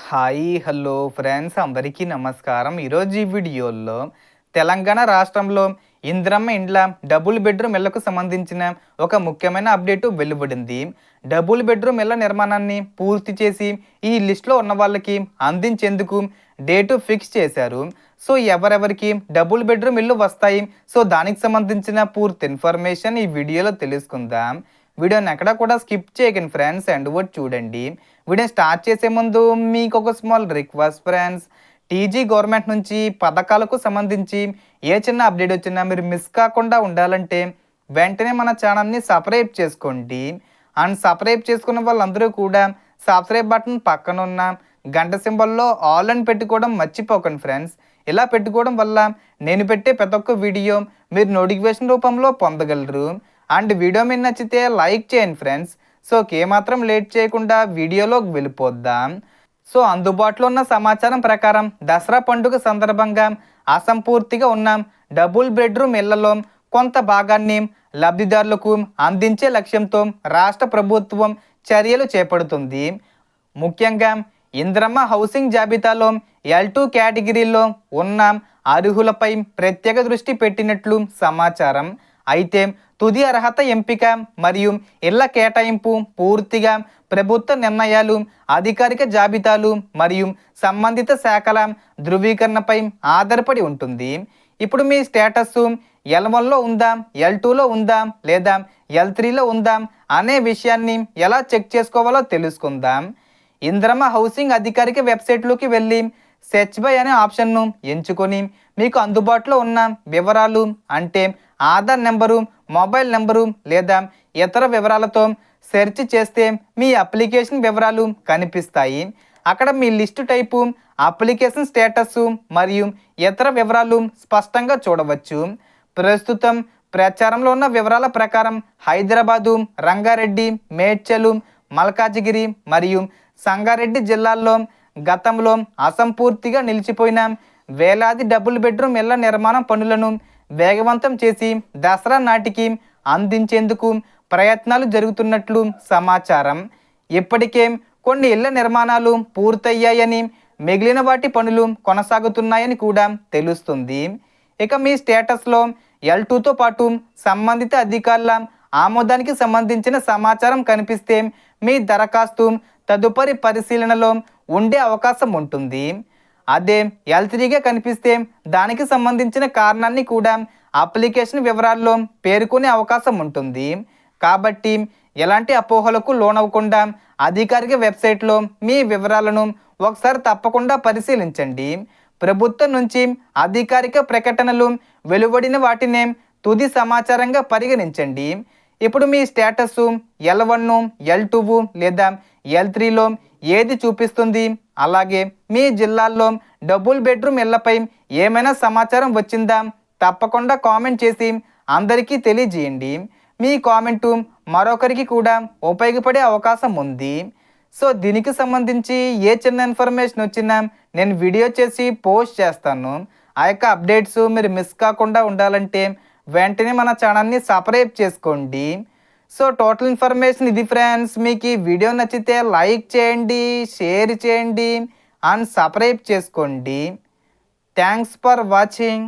Hi hello friends అందరికీ నమస్కారం. ఈరోజు ఈ వీడియోలో తెలంగాణ రాష్ట్రంలో ఇందిరమ్మ ఇండ్ల డబుల్ బెడ్రూమ్ ఇళ్లకు సంబంధించిన ఒక ముఖ్యమైన అప్డేటు వెలువడింది. డబుల్ బెడ్రూమ్ ఇళ్ల నిర్మాణాన్ని పూర్తి చేసి ఈ లిస్టులో ఉన్న వాళ్ళకి అందించేందుకు డేటు ఫిక్స్ చేశారు. సో ఎవరెవరికి డబుల్ బెడ్రూమ్ ఇల్లు వస్తాయి, సో దానికి సంబంధించిన పూర్తి ఇన్ఫర్మేషన్ ఈ వీడియోలో తెలుసుకుందాం. వీడియోని ఎక్కడా కూడా స్కిప్ చేయకండి ఫ్రెండ్స్, అండ్ వర్డ్ చూడండి. వీడియో స్టార్ట్ చేసే ముందు మీకు ఒక small request friends, TG government నుంచి పథకాలకు సంబంధించి ఏ చిన్న అప్డేట్ వచ్చినా మీరు మిస్ కాకుండా ఉండాలంటే వెంటనే మన ఛానల్ని సబ్స్క్రైబ్ చేసుకోండి. అండ్ సబ్స్క్రైబ్ చేసుకున్న వాళ్ళందరూ కూడా సబ్స్క్రైబ్ బటన్ పక్కన ఉన్న గంట సింబల్లో ఆల్ అని పెట్టుకోవడం మర్చిపోకండి ఫ్రెండ్స్. ఇలా పెట్టుకోవడం వల్ల నేను పెట్టే ప్రతి ఒక్క వీడియో మీరు నోటిఫికేషన్ రూపంలో పొందగలరు. అండ్ వీడియో మీకు నచ్చితే లైక్ చేయండి ఫ్రెండ్స్. సో ఏమాత్రం లేట్ చేయకుండా వీడియోలోకి వెళ్ళిపోద్దాం. సో అందుబాటులో ఉన్న సమాచారం ప్రకారం దసరా పండుగ సందర్భంగా అసంపూర్తిగా ఉన్న డబుల్ బెడ్రూమ్ ఇళ్లలో కొంత భాగాన్ని లబ్ధిదారులకు అందించే లక్ష్యంతో రాష్ట్ర ప్రభుత్వం చర్యలు చేపడుతుంది. ముఖ్యంగా ఇందిరమ్మ హౌసింగ్ జాబితాలో L2 కేటగిరీలో ఉన్న అర్హులపై ప్రత్యేక దృష్టి పెట్టినట్లు సమాచారం. అయితే తుది అర్హత ఎంపిక మరియు ఇళ్ల కేటాయింపు పూర్తిగా ప్రభుత్వ నిర్ణయాలు, అధికారిక జాబితాలు మరియు సంబంధిత శాఖల ధృవీకరణపై ఆధారపడి ఉంటుంది. ఇప్పుడు మీ స్టేటస్ L1లో ఉందా, L2లో ఉందా లేదా L3లో ఉందా అనే విషయాన్ని ఎలా చెక్ చేసుకోవాలో తెలుసుకుందాం. ఇందిరమ్మ హౌసింగ్ అధికారిక వెబ్సైట్లోకి వెళ్ళి సెర్చ్ బై అనే ఆప్షన్ను ఎంచుకొని మీకు అందుబాటులో ఉన్న వివరాలు అంటే ఆధార్ నెంబరు, మొబైల్ నెంబరు లేదా ఇతర వివరాలతో సెర్చ్ చేస్తే మీ అప్లికేషన్ వివరాలు కనిపిస్తాయి. అక్కడ మీ లిస్టు టైపు, అప్లికేషన్ స్టేటస్ మరియు ఇతర వివరాలు స్పష్టంగా చూడవచ్చు. ప్రస్తుతం ప్రచారంలో ఉన్న వివరాల ప్రకారం హైదరాబాదు, రంగారెడ్డి, మేడ్చల్, మల్కాజిగిరి మరియు సంగారెడ్డి జిల్లాల్లో గతంలో అసంపూర్తిగా నిలిచిపోయిన వేలాది డబుల్ బెడ్రూమ్ ఇళ్ల నిర్మాణ పనులను వేగవంతం చేసి దసరా నాటికి అందించేందుకు ప్రయత్నాలు జరుగుతున్నట్లు సమాచారం. ఇప్పటికే కొన్ని ఇళ్ల నిర్మాణాలు పూర్తయ్యాయని, మిగిలిన వాటి పనులు కొనసాగుతున్నాయని కూడా తెలుస్తుంది. ఇక మీ స్టేటస్లో L2తో పాటు సంబంధిత అధికారుల ఆమోదానికి సంబంధించిన సమాచారం కనిపిస్తే మీ దరఖాస్తు తదుపరి పరిశీలనలో ఉండే అవకాశం ఉంటుంది. అదే L3గా కనిపిస్తే దానికి సంబంధించిన కారణాన్ని కూడా అప్లికేషన్ వివరాల్లో పేర్కొనే అవకాశం ఉంటుంది. కాబట్టి ఎలాంటి అపోహలకు లోనవ్వకుండా అధికారిక వెబ్సైట్లో మీ వివరాలను ఒకసారి తప్పకుండా పరిశీలించండి. ప్రభుత్వం నుంచి అధికారిక ప్రకటనలు వెలువడిన వాటినే తుది సమాచారంగా పరిగణించండి. ఇప్పుడు మీ స్టేటస్ L1, L2 లేదా L3లో ఏది చూపిస్తుంది? అలాగే మీ జిల్లాల్లో డబుల్ బెడ్రూమ్ ఇళ్లపై ఏమైనా సమాచారం వచ్చిందా? తప్పకుండా కామెంట్ చేసి అందరికీ తెలియజేయండి. మీ కామెంటు మరొకరికి కూడా ఉపయోగపడే అవకాశం ఉంది. సో దీనికి సంబంధించి ఏ చిన్న ఇన్ఫర్మేషన్ వచ్చినా నేను వీడియో చేసి పోస్ట్ చేస్తాను. ఆ యొక్క అప్డేట్స్ మీరు మిస్ కాకుండా ఉండాలంటే వెంటనే మన ఛానల్ని సబ్స్క్రైబ్ చేసుకోండి. సో టోటల్ ఇన్ఫర్మేషన్ ఇది ఫ్రెండ్స్. మీకు ఈ వీడియో నచ్చితే లైక్ చేయండి, షేర్ చేయండి అండ్ సబ్స్క్రైబ్ చేసుకోండి. Thanks for watching.